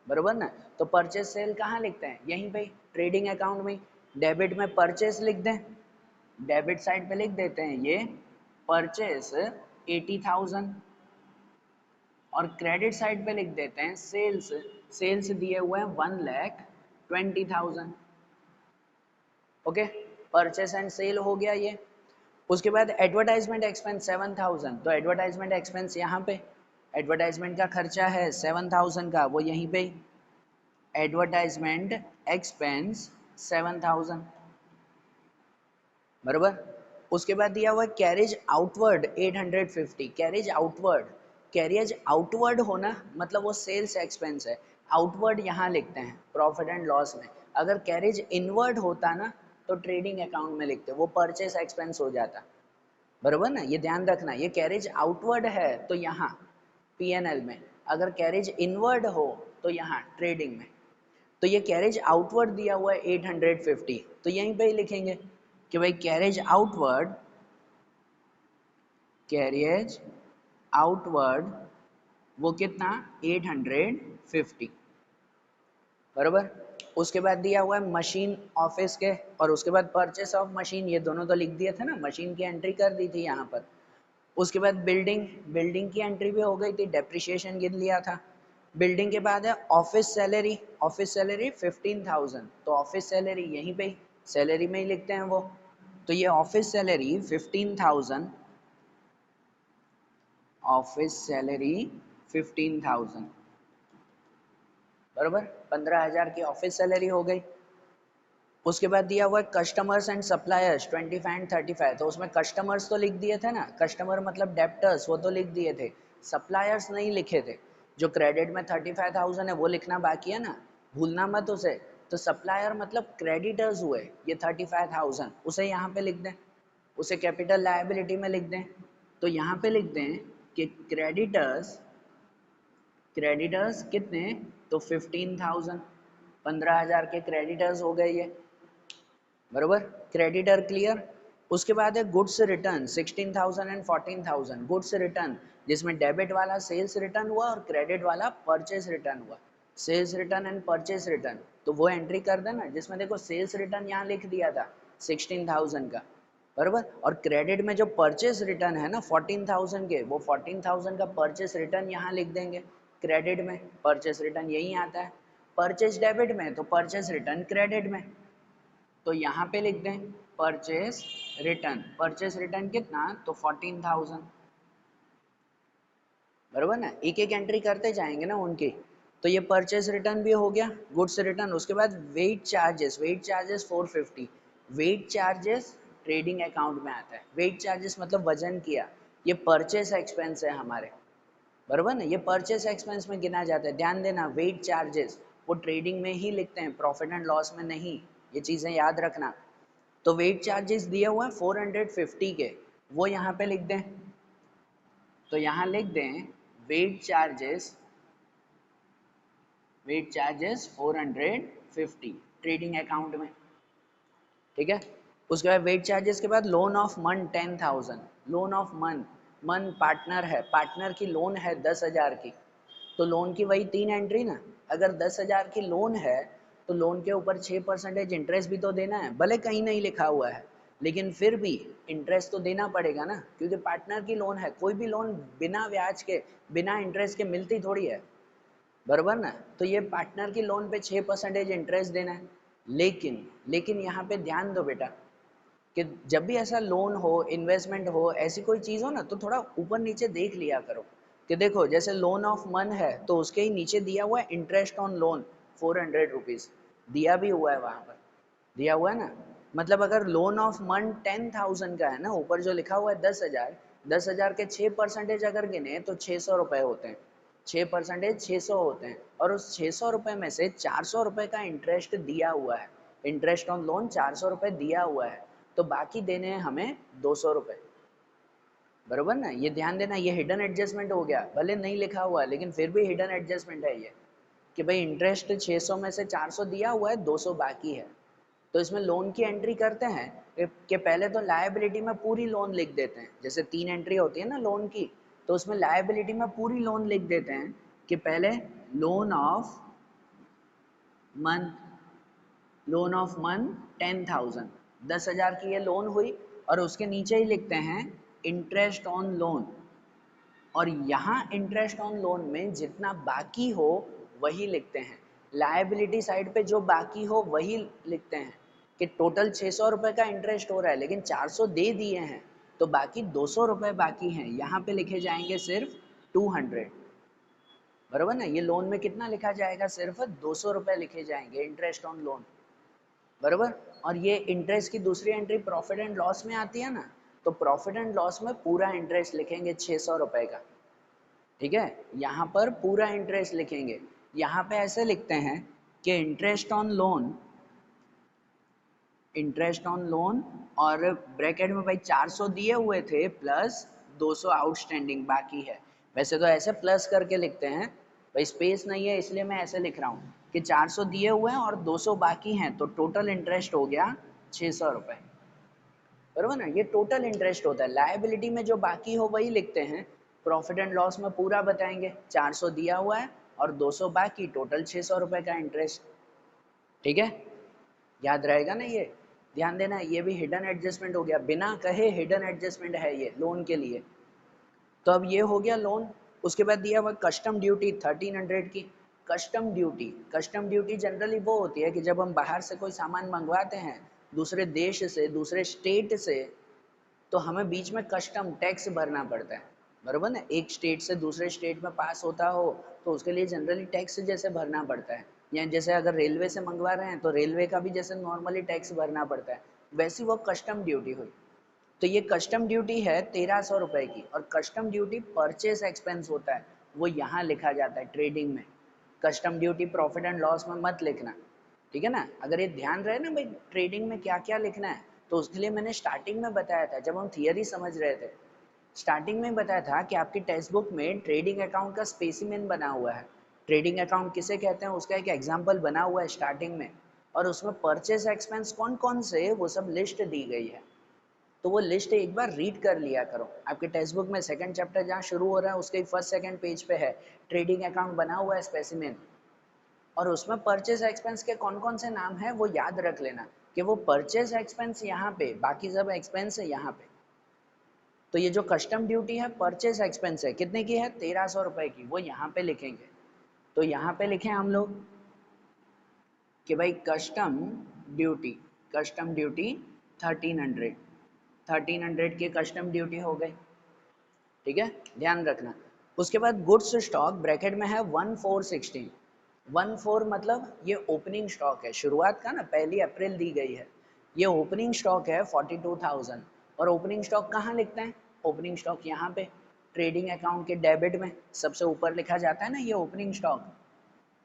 बरोबर ना। तो परचेस सेल कहाँ लिखते हैं? यहीं पे ट्रेडिंग अकाउंट में। डेबिट में परचेस लिख दें, डेबिट साइड पे लिख देते हैं ये परचेस 80,000 और क्रेडिट साइड पे लिख देते हैं सेल्स, सेल्स दिए हुए हैं 1,20,000। ओके, परचेस एंड सेल हो गया ये। उसके बाद एडवर्टाइजमेंट एक्सपेंस 7,000, तो एडवर्टाइजमेंट एक्सपेंस यहाँ पे, एडवर्टाइजमेंट का खर्चा है 7,000 का, वो यहीं पे एडवर्टाइजमेंट एक्सपेंस 7,000, बराबर। उसके बाद दिया हुआ carriage outward 850, carriage outward, carriage outward होना मतलब वो सेल्स एक्सपेंस है, आउटवर्ड यहाँ लिखते हैं प्रॉफिट एंड लॉस में। अगर कैरेज इनवर्ड होता ना तो ट्रेडिंग अकाउंट में लिखते, वो परचेस एक्सपेंस हो जाता, बरोबर ना। ये ध्यान रखना, ये कैरेज आउटवर्ड है तो यहाँ P&L में, अगर कैरेज इनवर्ड हो तो यहाँ ट्रेडिंग में। तो ये कैरेज आउटवर्ड दिया हुआ है 850, तो यहीं पे ही लिखेंगे कि भाई कैरेज आउटवर्ड, कैरियज आउटवर्ड वो कितना 850, बरोबर। उसके बाद दिया हुआ है मशीन ऑफिस के, और उसके बाद परचेस ऑफ मशीन, ये दोनों तो लिख दिए थे ना, मशीन की एंट्री कर दी थी यहाँ पर। उसके बाद बिल्डिंग, बिल्डिंग की एंट्री भी हो गई थी, डेप्रिशिएशन गिन लिया था। बिल्डिंग के बाद है ऑफिस सैलरी, ऑफिस सैलरी 15,000, तो ऑफिस सैलरी यहीं पे ही सैलरी में ही लिखते हैं वो। तो ये ऑफिस सैलरी 15,000, ऑफिस सैलरी 15,000, बरोबर, 15,000 की ऑफिस सैलरी हो गई। उसके बाद दिया हुआ है कस्टमर्स एंड सप्लायर्स 25 एंड 35, तो उसमें कस्टमर्स तो लिख दिए थे ना, कस्टमर मतलब डेप्टर्स, वो तो लिख दिए थे, सप्लायर्स नहीं लिखे थे। जो क्रेडिट में 35,000 है वो लिखना बाकी है ना, भूलना मत उसे। तो सप्लायर मतलब क्रेडिटर्स हुए, ये 35,000 उसे यहाँ पे लिख दें, उसे कैपिटल लायबिलिटी में लिख दें। तो यहाँ पे लिख दें कि क्रेडिटर्स, क्रेडिटर्स कितने, तो 15,000, 15,000 के क्रेडिटर्स हो गए ये, बरोबर, क्रेडिटर क्लियर। उसके बाद है goods return 16,000 and 14,000, goods return जिसमें डेबिट वाला सेल्स रिटर्न हुआ और क्रेडिट वाला परचेस रिटर्न हुआ, sales return and purchase return, तो वो एंट्री कर देना। जिसमें देखो सेल्स रिटर्न यहाँ लिख दिया था 16,000 का, बराबर, और क्रेडिट में जो परचेस रिटर्न है ना 14,000 के, वो 14,000 का परचेस रिटर्न यहाँ लिख देंगे क्रेडिट में, परचेस रिटर्न यही आता है। परचेस डेबिट में तो परचेस रिटर्न क्रेडिट में, तो यहाँ पे लिख दें परचेस रिटर्न, परचेस रिटर्न कितना, तो 14,000, बराबर ना। एक एक एंट्री करते जाएंगे ना उनकी। तो ये परचेस रिटर्न भी हो गया, गुड्स रिटर्न। उसके बाद weight charges, weight charges 450, weight charges trading account में आता है, वेट चार्जेस मतलब वजन किया, ये परचेस एक्सपेंस है हमारे, बराबर ना, ये परचेस एक्सपेंस में गिना जाता है। ध्यान देना वेट चार्जेस वो ट्रेडिंग में ही लिखते हैं, प्रॉफिट एंड लॉस में नहीं, ये चीज़ें याद रखना। तो वेट चार्जेस दिए हुए हैं 450 के, वो यहाँ पे लिख दें, तो यहाँ लिख दें weight charges, weight charges 450 trading account में, ठीक है। उसके बाद वेट चार्जेस के बाद लोन ऑफ मन 10,000, लोन ऑफ मन, मन पार्टनर है, पार्टनर की लोन है 10,000 की, तो लोन की वही 3 एंट्री ना। अगर 10,000 की लोन है तो लोन के ऊपर 6% इंटरेस्ट भी तो देना है, भले कहीं नहीं लिखा हुआ है, लेकिन फिर भी इंटरेस्ट तो देना पड़ेगा ना, क्योंकि पार्टनर की लोन है। कोई भी लोन बिना ब्याज के बिना इंटरेस्ट के मिलती थोड़ी है, बराबर ना। तो ये पार्टनर की लोन पे 6% इंटरेस्ट देना है। लेकिन यहाँ पे ध्यान दो बेटा कि जब भी ऐसा लोन हो, इन्वेस्टमेंट हो, ऐसी कोई चीज़ हो ना, तो थोड़ा ऊपर नीचे देख लिया करो कि देखो जैसे लोन ऑफ मन है तो उसके ही नीचे दिया हुआ है इंटरेस्ट ऑन लोन 400 रुपीज़, दिया भी हुआ है वहाँ पर, दिया हुआ है ना। मतलब अगर लोन ऑफ मन 10,000 का है ना, ऊपर जो लिखा हुआ है 10,000, 10,000 के 6% अगर गिने तो 600 रुपये होते हैं। 6% 600 होते हैं, और उस 600 रुपये में से 400 रुपये का इंटरेस्ट दिया हुआ है। इंटरेस्ट ऑन लोन 400 रुपये दिया हुआ है, तो बाकी देने हैं हमें 200 रुपये, बरोबर ना। ये ध्यान देना, ये हिडन एडजस्टमेंट हो गया, भले नहीं लिखा हुआ है लेकिन फिर भी हिडन एडजस्टमेंट है ये, कि भाई इंटरेस्ट 600 में से 400 दिया हुआ है, 200 बाकी है। तो इसमें लोन की एंट्री करते हैं कि पहले तो लायबिलिटी में पूरी लोन लिख देते हैं, जैसे 3 एंट्री होती है ना लोन की, तो उसमें लायबिलिटी में पूरी लोन लिख देते हैं कि पहले loan of month, loan of month 10,000, 10,000 की ये लोन हुई, और उसके नीचे ही लिखते हैं इंटरेस्ट ऑन लोन। और यहाँ इंटरेस्ट ऑन लोन में जितना बाकी हो वही लिखते हैं, लायबिलिटी साइड पे जो बाकी हो वही लिखते हैं, कि टोटल 600 रुपये का इंटरेस्ट हो रहा है लेकिन 400 दे दिए हैं, तो बाकी 200 रुपये बाकी हैं, यहाँ पे लिखे जाएंगे सिर्फ 200, बराबर ना। ये लोन में कितना लिखा जाएगा, सिर्फ 200 रुपये लिखे जाएंगे इंटरेस्ट ऑन लोन, बराबर। और ये इंटरेस्ट की दूसरी एंट्री प्रॉफिट एंड लॉस में आती है ना, तो प्रॉफिट एंड लॉस में पूरा इंटरेस्ट लिखेंगे 600 रुपये का, ठीक है। यहाँ पर पूरा इंटरेस्ट लिखेंगे, यहाँ पे ऐसे लिखते हैं कि interest on loan, interest on loan, और ब्रैकेट में भाई 400 दिए हुए थे प्लस 200 आउटस्टैंडिंग बाकी है। वैसे तो ऐसे प्लस करके लिखते हैं, भाई स्पेस नहीं है इसलिए मैं ऐसे लिख रहा हूँ कि 400 दिए हुए हैं और 200 बाकी हैं, तो टोटल इंटरेस्ट हो गया 600 रुपये, बराबर ना। ये टोटल इंटरेस्ट होता है, लायबिलिटी में जो बाकी हो वही लिखते हैं, प्रॉफिट एंड लॉस में पूरा बताएंगे 400 दिया हुआ है और 200 बाकी, टोटल 600 रुपये का इंटरेस्ट, ठीक है। याद रहेगा ना ये, ध्यान देना, ये भी हिडन एडजस्टमेंट हो गया, बिना कहे हिडन एडजस्टमेंट है ये लोन के लिए। तो अब ये हो गया लोन। उसके बाद दिया हुआ कस्टम ड्यूटी 1300 की। कस्टम ड्यूटी जनरली वो होती है कि जब हम बाहर से कोई सामान मंगवाते हैं, दूसरे देश से, दूसरे स्टेट से, तो हमें बीच में कस्टम टैक्स भरना पड़ता है, बराबर ना। एक स्टेट से दूसरे स्टेट में पास होता हो तो उसके लिए जनरली टैक्स जैसे भरना पड़ता है, या जैसे अगर रेलवे से मंगवा रहे हैं तो रेलवे का भी जैसे नॉर्मली टैक्स भरना पड़ता है, वैसी वो कस्टम ड्यूटी हुई। तो ये कस्टम ड्यूटी है 1300 रुपये की, और कस्टम ड्यूटी परचेस एक्सपेंस होता है, वो यहाँ लिखा जाता है ट्रेडिंग में। Custom duty profit and loss में मत लिखना, ठीक है ना। अगर ये ध्यान रहे ना भाई ट्रेडिंग में क्या क्या लिखना है, तो उसके लिए मैंने स्टार्टिंग में बताया था जब हम थियरी समझ रहे थे, स्टार्टिंग में बताया था कि आपकी टेक्स्ट बुक में ट्रेडिंग अकाउंट का स्पेसिमेन बना हुआ है। ट्रेडिंग अकाउंट किसे कहते हैं उसका एक एग्जाम्पल बना हुआ है स्टार्टिंग में, और उसमें परचेस एक्सपेंस कौन कौन से वो सब लिस्ट दी गई है। तो वो लिस्ट एक बार रीड कर लिया करो, आपके टेक्स्ट बुक में सेकंड चैप्टर जहाँ शुरू हो रहा है उसके फर्स्ट सेकंड पेज पे है, ट्रेडिंग अकाउंट बना हुआ है स्पेसिमेन, और उसमें परचेज एक्सपेंस के कौन कौन से नाम है वो याद रख लेना, कि वो परचेज एक्सपेंस यहाँ पे, बाकी सब एक्सपेंस है यहाँ पे। तो ये जो कस्टम ड्यूटी है परचेज एक्सपेंस है, कितने की है, 1300 रुपये की, वो यहाँ पे लिखेंगे। तो यहाँ पे लिखे हम लोग कि भाई कस्टम ड्यूटी 1300, 1300 की कस्टम ड्यूटी हो गई, ठीक है, ध्यान रखना। उसके बाद गुड्स स्टॉक ब्रैकेट में है 1416, 14 मतलब ये ओपनिंग स्टॉक है, शुरुआत का ना, 1 अप्रैल दी गई है, ये ओपनिंग स्टॉक है 42,000। और ओपनिंग स्टॉक कहाँ लिखते हैं, ओपनिंग स्टॉक यहाँ पे ट्रेडिंग अकाउंट के डेबिट में सबसे ऊपर लिखा जाता है ना ये ओपनिंग स्टॉक,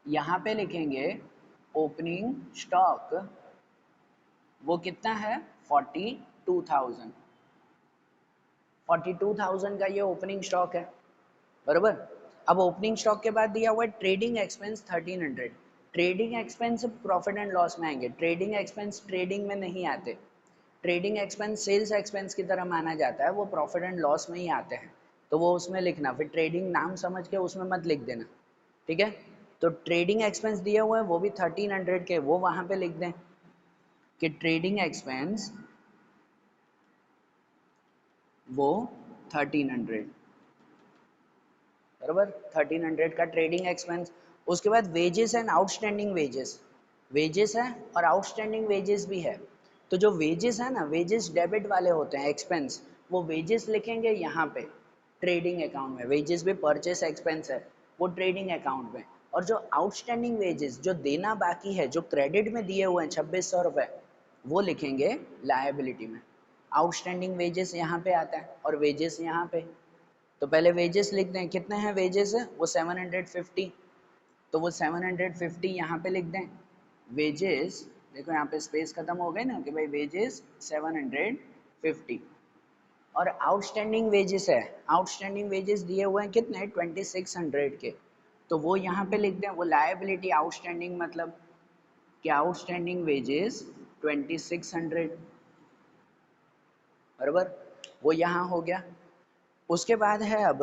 यहाँ पे लिखेंगे ओपनिंग स्टॉक, वो कितना है 42,000, 42,000 का ये ओपनिंग स्टॉक है, बराबर। अब ओपनिंग स्टॉक के बाद दिया हुआ है trading expense 1300, trading expense profit and loss में आएंगे, ट्रेडिंग एक्सपेंस ट्रेडिंग में नहीं आते, ट्रेडिंग एक्सपेंस सेल्स एक्सपेंस की तरह माना जाता है, वो प्रॉफिट एंड लॉस में ही आते हैं, तो वो उसमें लिखना, फिर ट्रेडिंग नाम समझ के उसमें मत लिख देना, ठीक है। तो ट्रेडिंग एक्सपेंस दिए हुए हैं वो भी 1300 के, वो वहाँ पे लिख दें कि ट्रेडिंग एक्सपेंस वो 1300, बराबर 1300 का ट्रेडिंग एक्सपेंस। उसके बाद wages and outstanding wages, wages है और आउटस्टैंडिंग वेजेस भी है। तो जो वेजेस है ना, वेजेस डेबिट वाले होते हैं, एक्सपेंस, वो वेजेस लिखेंगे यहाँ पे ट्रेडिंग अकाउंट में। वेजेस भी परचेस एक्सपेंस है, वो ट्रेडिंग अकाउंट में। और जो आउटस्टैंडिंग वेजेस, जो देना बाकी है, जो क्रेडिट में दिए हुए हैं 2600 रुपये, वो लिखेंगे लायबिलिटी में। आउटस्टैंडिंग वेजेस यहाँ पे आता है और वेजेस यहाँ पे। तो पहले वेजेस लिख दें, कितने हैं वेजेस है वो 750, तो वो 750 यहाँ पे लिख दें। वेजेस, देखो यहाँ पे स्पेस खत्म हो गए ना कि भाई वेजेस 750। और आउटस्टैंडिंग वेजेस है, आउटस्टैंडिंग वेजेस दिए हुए हैं कितने 2600 के, तो वो यहाँ पे लिख दें। वो लायबिलिटी आउटस्टैंडिंग मतलब कि आउटस्टैंडिंग वेजेस 2600, बराबर, वो यहाँ हो गया। उसके बाद है अब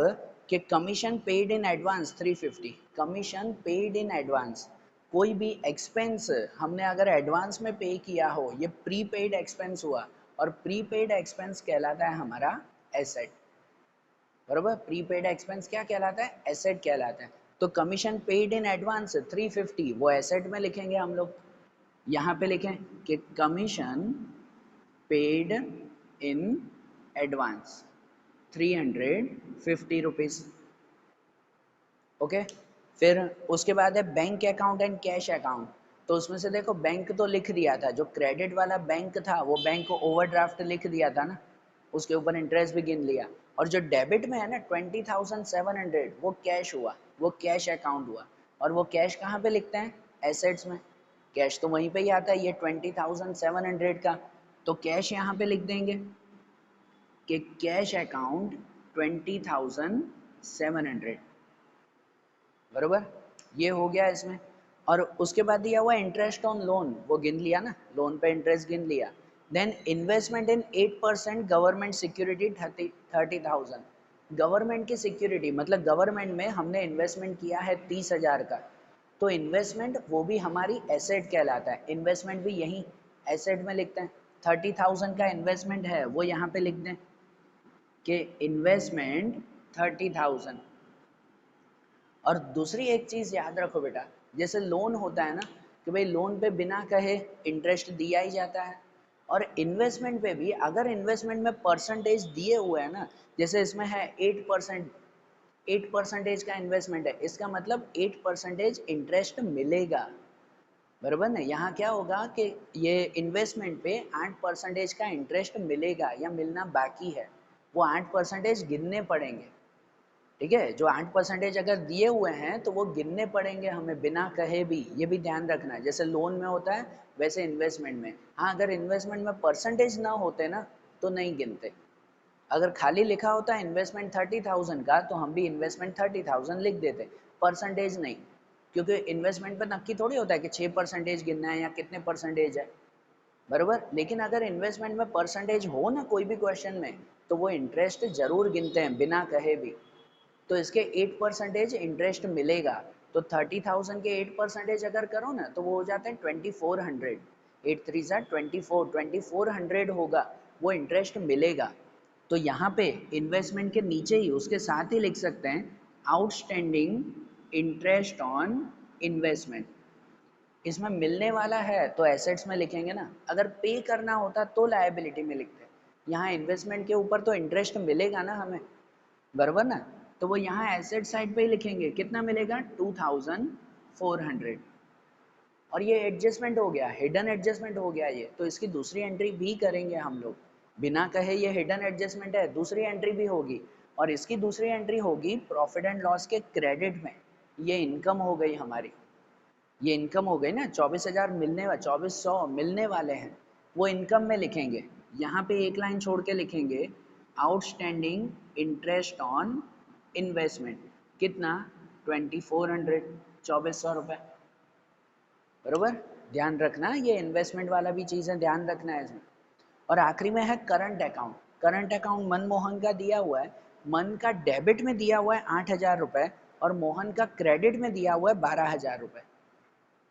कि commission paid in advance 350, commission paid in advance. कोई भी एक्सपेंस हमने अगर एडवांस में पे किया हो, ये प्रीपेड एक्सपेंस हुआ, और प्रीपेड एक्सपेंस कहलाता है हमारा एसेट, बराबर। प्रीपेड एक्सपेंस क्या कहलाता है, एसेट कहलाता है। तो कमीशन पेड इन एडवांस 350 वो एसेट में लिखेंगे हम लोग। यहाँ पे लिखें कि commission paid in advance 350 rupees, okay. फिर उसके बाद है bank account and cash account. तो उसमें से देखो बैंक तो लिख दिया था, जो क्रेडिट वाला बैंक था वो बैंक को ओवरड्राफ्ट लिख दिया था ना, उसके ऊपर इंटरेस्ट भी गिन लिया। और जो डेबिट में है ना 20,700, वो कैश हुआ, वो कैश अकाउंट हुआ। और वो कैश कहाँ पे लिखते हैं, एसेट्स में। कैश तो वहीं पे ही आता है, ये 20,700 का, तो कैश यहाँ पे लिख देंगे कि कैश अकाउंट 20,700, बरोबर। ये हो गया इसमें। और उसके बाद दिया हुआ इंटरेस्ट ऑन लोन, वो गिन लिया ना, लोन पे इंटरेस्ट गिन लिया। Then investment in 8% government security 30,000, government की सिक्योरिटी मतलब गवर्नमेंट में हमने इन्वेस्टमेंट किया है 30,000 का, तो इन्वेस्टमेंट वो भी हमारी एसेट कहलाता है। इन्वेस्टमेंट भी यही एसेट में लिखते हैं। 30,000 का इन्वेस्टमेंट है वो यहाँ पे लिख दें कि इन्वेस्टमेंट 30,000। और दूसरी एक चीज़ याद रखो बेटा, जैसे लोन होता है ना कि भाई लोन पे बिना कहे इंटरेस्ट दिया ही जाता है, और इन्वेस्टमेंट पे भी अगर इन्वेस्टमेंट में परसेंटेज दिए हुए हैं ना, जैसे इसमें है 8%, 8% का इन्वेस्टमेंट है, इसका मतलब 8% इंटरेस्ट मिलेगा, बराबर ना। यहाँ क्या होगा कि ये इन्वेस्टमेंट पे 8% का इंटरेस्ट मिलेगा या मिलना बाकी है, वो 8% गिनने पड़ेंगे, ठीक है। जो 8% अगर दिए हुए हैं तो वो गिनने पड़ेंगे हमें बिना कहे भी, ये भी ध्यान रखना है। जैसे लोन में होता है वैसे इन्वेस्टमेंट में, हाँ अगर इन्वेस्टमेंट में परसेंटेज ना होते ना तो नहीं गिनते। अगर खाली लिखा होता है इन्वेस्टमेंट 30,000 का तो हम भी इन्वेस्टमेंट 30,000 लिख देते, परसेंटेज नहीं, क्योंकि इन्वेस्टमेंट पर नक्की थोड़ी होता है कि 6% गिनना है या कितने परसेंटेज है, बरोबर। लेकिन अगर इन्वेस्टमेंट में परसेंटेज हो ना कोई भी क्वेश्चन में, तो वो इंटरेस्ट जरूर गिनते हैं बिना कहे भी। तो इसके 8% इंटरेस्ट मिलेगा, तो 30,000 के 8% अगर करो ना तो वो हो जाते हैं 2400, 8 3 सा 24, 2400 होगा, वो इंटरेस्ट मिलेगा। तो यहाँ पे इन्वेस्टमेंट के नीचे ही उसके साथ ही लिख सकते हैं आउटस्टैंडिंग इंटरेस्ट ऑन इन्वेस्टमेंट। इसमें मिलने वाला है तो एसेट्स में लिखेंगे ना, अगर पे करना होता तो लायबिलिटी में लिखते। यहाँ इन्वेस्टमेंट के ऊपर तो इंटरेस्ट मिलेगा ना हमें, बराबर ना, तो वो यहाँ एसेट साइड पे ही लिखेंगे, कितना मिलेगा 2,400। और ये एडजस्टमेंट हो गया, हिडन एडजस्टमेंट हो गया ये, तो इसकी दूसरी एंट्री भी करेंगे हम लोग, बिना कहे ये हिडन एडजस्टमेंट है, दूसरी एंट्री भी होगी। और इसकी दूसरी एंट्री होगी प्रॉफिट एंड लॉस के क्रेडिट में, ये इनकम हो गई हमारी, ये इनकम हो गई ना, 24,000 मिलने वाले, 2400 मिलने वाले हैं, वो इनकम में लिखेंगे। यहाँ पे एक लाइन छोड़ के लिखेंगे आउटस्टैंडिंग इंटरेस्ट ऑन इन्वेस्टमेंट, कितना 2400, 2400 रुपये, बरोबर। ध्यान रखना ये इन्वेस्टमेंट वाला भी चीज़ है, ध्यान रखना है इसमें। और आखिरी में है current account. Current account Manmohan का दिया हुआ है, मन का डेबिट में दिया हुआ है 8,000 रुपये, और मोहन का क्रेडिट में दिया हुआ है 12,000 रुपये।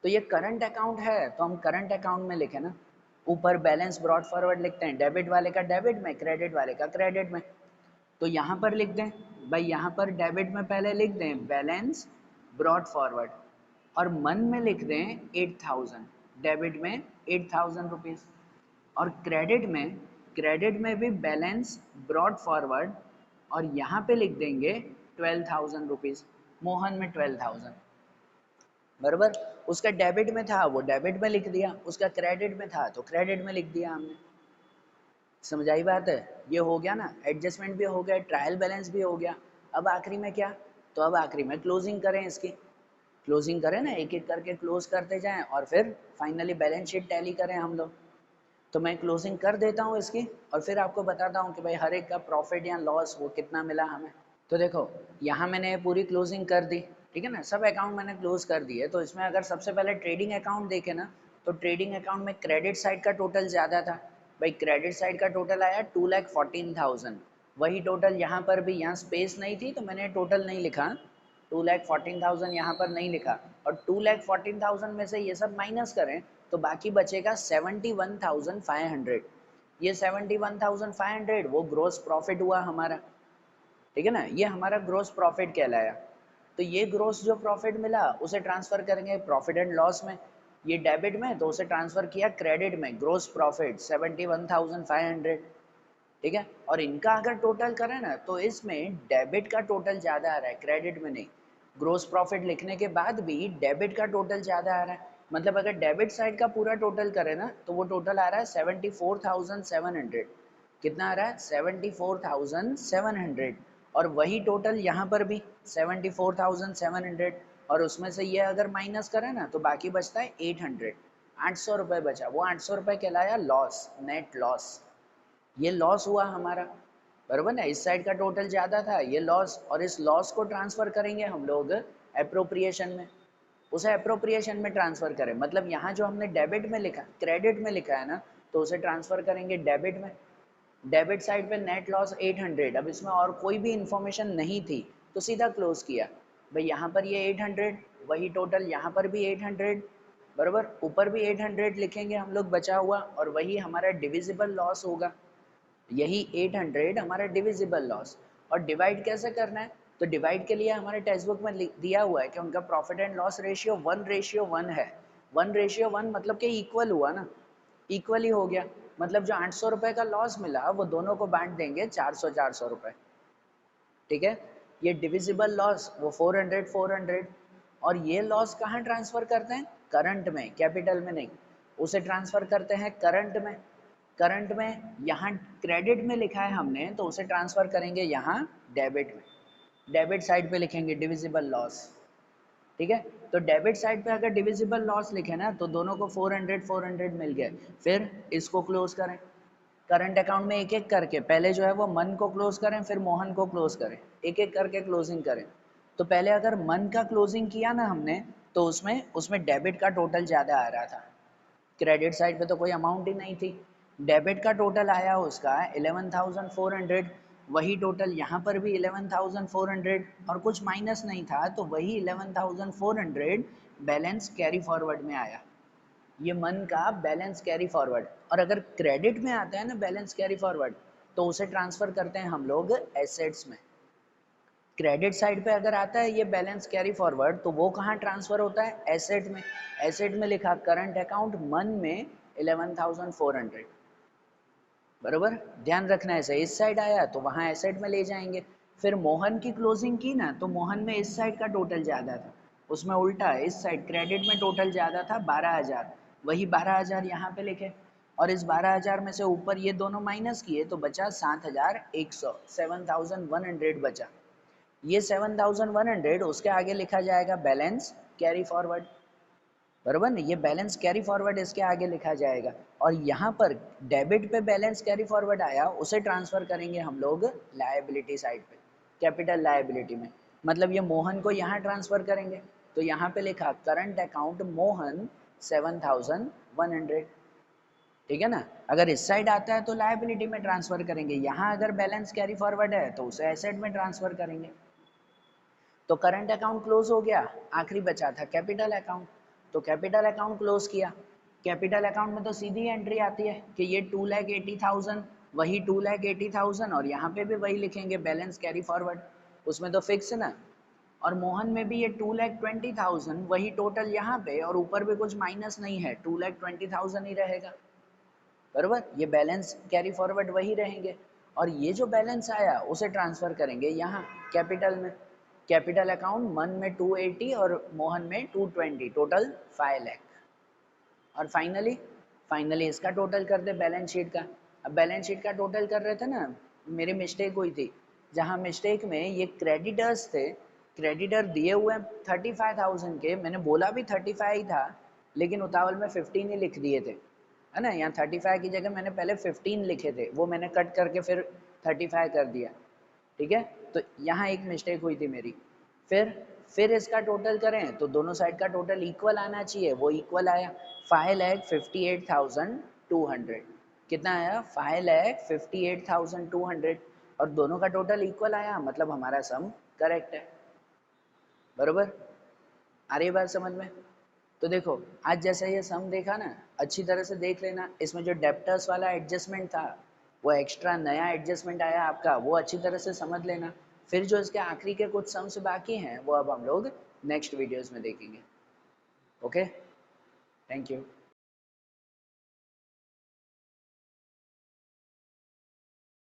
तो ये करंट अकाउंट है तो हम करंट अकाउंट में लिखे ना, ऊपर बैलेंस ब्रॉड फॉरवर्ड लिखते हैं, डेबिट वाले का डेबिट में, क्रेडिट वाले का क्रेडिट में। तो यहाँ पर लिख दें भाई, यहाँ पर डेबिट में पहले लिख दें बैलेंस ब्रॉड फॉरवर्ड, और मन में लिख दें 8000, डेबिट में 8000 रुपीज़, और क्रेडिट में भी बैलेंस ब्रॉड फॉरवर्ड, और यहाँ पे लिख देंगे 12,000 रुपीज़, मोहन में 12,000, बराबर। उसका डेबिट में था वो डेबिट में लिख दिया, उसका क्रेडिट में था तो क्रेडिट में लिख दिया हमने। समझ आई बात है? ये हो गया ना, एडजस्टमेंट भी हो गया, ट्रायल बैलेंस भी हो गया। अब आखिरी में क्या, तो अब आखिरी में क्लोजिंग करें, इसकी क्लोजिंग करें ना, एक एक करके क्लोज करते जाएं और फिर फाइनली बैलेंस शीट टैली करें हम लोग। तो मैं क्लोजिंग कर देता हूँ इसकी और फिर आपको बताता हूँ कि भाई हर एक का प्रॉफिट या लॉस वो कितना मिला हमें। तो देखो यहाँ मैंने पूरी क्लोजिंग कर दी, ठीक है ना, सब अकाउंट मैंने क्लोज कर दिए। तो इसमें अगर सबसे पहले ट्रेडिंग अकाउंट देखें ना, तो ट्रेडिंग अकाउंट में क्रेडिट साइड का टोटल ज़्यादा था भाई, क्रेडिट साइड का टोटल आया 2,14,000। वही टोटल यहाँ पर भी, यहाँ स्पेस नहीं थी तो मैंने टोटल नहीं लिखा, 2,14,000 यहाँ पर नहीं लिखा, और 2,14,000 में से ये सब माइनस करें तो बाकी बचेगा 71,500। ये 71,500 वो ग्रोस प्रॉफिट हुआ हमारा, ठीक है ना, ये हमारा ग्रोस प्रॉफिट कहलाया। तो ये ग्रोस जो प्रॉफिट मिला उसे ट्रांसफर करेंगे प्रॉफिट एंड लॉस में, ये डेबिट में तो उसे ट्रांसफर किया क्रेडिट में, ग्रोस प्रॉफिट 71,500, ठीक है। और इनका अगर टोटल करें ना तो इसमें डेबिट का टोटल ज़्यादा आ रहा है, क्रेडिट में नहीं। ग्रोस प्रॉफिट लिखने के बाद भी डेबिट का टोटल ज़्यादा आ रहा है, मतलब अगर डेबिट साइड का पूरा टोटल करें ना तो वो टोटल आ रहा है 74,700। कितना आ रहा है? 74,700। और वही टोटल यहाँ पर भी 74,700, और उसमें से ये अगर माइनस करें ना तो बाकी बचता है 800, 800 रुपये बचा। वो 800 रुपये कहलाया लॉस, नेट लॉस। ये लॉस हुआ हमारा, बराबर ना, इस साइड का टोटल ज़्यादा था, ये लॉस, और इस लॉस को ट्रांसफ़र करेंगे हम लोग एप्रोप्रिएशन में, उसे एप्रोप्रिएशन में ट्रांसफ़र करें, मतलब यहाँ जो हमने डेबिट में लिखा, क्रेडिट में लिखा है ना, तो उसे ट्रांसफ़र करेंगे डेबिट में। डेबिट साइड पे नेट लॉस 800, अब इसमें और कोई भी इंफॉर्मेशन नहीं थी तो सीधा क्लोज किया भाई, यहाँ पर ये 800, वही टोटल यहाँ पर भी 800, बराबर, ऊपर भी 800 लिखेंगे हम लोग बचा हुआ, और वही हमारा डिविजिबल लॉस होगा, यही 800 हमारा डिविजिबल लॉस। और डिवाइड कैसे करना है, तो डिवाइड के लिए हमारे टेक्स्ट बुक में दिया हुआ है कि उनका प्रॉफिट एंड लॉस रेशियो 1:1 है। 1:1 मतलब कि इक्वल हुआ ना, इक्वल ही हो गया, मतलब जो 800 रुपये का लॉस मिला वो दोनों को बांट देंगे 400 रुपये, ठीक है। ये डिविजिबल लॉस वो 400। और ये लॉस कहाँ ट्रांसफ़र करते हैं? करंट में, कैपिटल में नहीं, उसे ट्रांसफ़र करते हैं करंट में। करंट में यहाँ क्रेडिट में लिखा है हमने तो उसे ट्रांसफ़र करेंगे यहाँ डेबिट में, डेबिट साइड पे लिखेंगे डिविजिबल लॉस, ठीक है। तो डेबिट साइड पे अगर डिविजिबल लॉस लिखे ना तो दोनों को 400 मिल गए। फिर इसको क्लोज करें करंट अकाउंट में, एक एक करके, पहले जो है वो मन को क्लोज करें फिर मोहन को क्लोज करें, एक एक करके क्लोजिंग करें। तो पहले अगर मन का क्लोजिंग किया ना हमने तो उसमें उसमें डेबिट का टोटल ज़्यादा आ रहा था, क्रेडिट साइड पे तो कोई अमाउंट ही नहीं थी। डेबिट का टोटल आया उसका 11,400, वही टोटल यहाँ पर भी 11,400, और कुछ माइनस नहीं था तो वही 11,400 बैलेंस कैरी फॉरवर्ड में आया, ये मन का बैलेंस कैरी फॉरवर्ड। और अगर क्रेडिट में आता है ना बैलेंस कैरी फॉरवर्ड तो उसे ट्रांसफ़र करते हैं हम लोग एसेट्स में। क्रेडिट साइड पे अगर आता है ये बैलेंस कैरी फॉरवर्ड तो वो कहाँ ट्रांसफ़र होता है? एसेट में। एसेट में लिखा करंट अकाउंट, मन में 11,400, बराबर, ध्यान रखना है, इस साइड आया तो वहाँ एसेट में ले जाएंगे। फिर मोहन की क्लोजिंग की ना तो मोहन में इस साइड का टोटल ज़्यादा था, उसमें उल्टा है, इस साइड क्रेडिट में टोटल ज़्यादा था 12,000, वही 12,000 यहाँ पे लिखे, और इस 12,000 में से ऊपर ये दोनों माइनस किए तो बचा 7,100, 7,100 बचा। ये 7,100 उसके आगे लिखा जाएगा बैलेंस कैरी फॉरवर्ड, बराबर ना, ये बैलेंस कैरी फॉरवर्ड इसके आगे लिखा जाएगा। और यहाँ पर डेबिट पे बैलेंस कैरी फॉरवर्ड आया उसे ट्रांसफ़र करेंगे हम लोग लायबिलिटी साइड पे, कैपिटल लायबिलिटी में, मतलब ये मोहन को यहाँ ट्रांसफ़र करेंगे तो यहाँ पे लिखा करंट अकाउंट मोहन 7,100, ठीक है ना। अगर इस साइड आता है तो लायबिलिटी में ट्रांसफ़र करेंगे, यहाँ अगर बैलेंस कैरी फॉरवर्ड है तो उसे एसेट में ट्रांसफ़र करेंगे। तो करंट अकाउंट क्लोज हो गया, आखिरी बचा था कैपिटल अकाउंट, तो कैपिटल अकाउंट क्लोज किया। कैपिटल अकाउंट में तो सीधी एंट्री आती है कि ये 2,80,000 वही 2,80,000 और यहाँ पे भी वही लिखेंगे बैलेंस कैरी फॉरवर्ड, उसमें तो फिक्स है ना। और मोहन में भी ये 2,20,000 वही टोटल यहाँ पे, और ऊपर भी कुछ माइनस नहीं है, 2,20,000 ही रहेगा, बराबर। ये बैलेंस कैरी फॉरवर्ड वही रहेंगे, और ये जो बैलेंस आया उसे ट्रांसफर करेंगे यहाँ कैपिटल में। कैपिटल अकाउंट मन में 280 और मोहन में 220, टोटल 5 लाख। और फाइनली इसका टोटल कर दे बैलेंस शीट का। अब बैलेंस शीट का टोटल कर रहे थे ना, मेरी मिस्टेक हुई थी, जहाँ मिस्टेक में ये क्रेडिटर्स थे, क्रेडिटर दिए हुए 35,000 के, मैंने बोला भी 35 ही था, लेकिन उतावल में 15 ही लिख दिए थे, है ना। यहाँ 35 की जगह मैंने पहले 15 लिखे थे, वो मैंने कट करके फिर 35 कर दिया, ठीक है। तो यहाँ एक मिस्टेक हुई थी मेरी। फिर इसका टोटल करें तो दोनों साइड का टोटल इक्वल आना चाहिए, वो इक्वल आया 5,58,200। कितना आया? 5,58,200, और दोनों का टोटल इक्वल आया, मतलब हमारा सम करेक्ट है, बरोबर। आ रही बात समझ में? तो देखो आज जैसे ये सम देखा ना, अच्छी तरह से देख लेना, इसमें जो डेप्टर्स वाला एडजस्टमेंट था, वो एक्स्ट्रा नया एडजस्टमेंट आया आपका, वो अच्छी तरह से समझ लेना। फिर जो इसके आखिरी के कुछ सम्स बाकी हैं वो अब हम लोग नेक्स्ट वीडियोस में देखेंगे। Okay, thank you.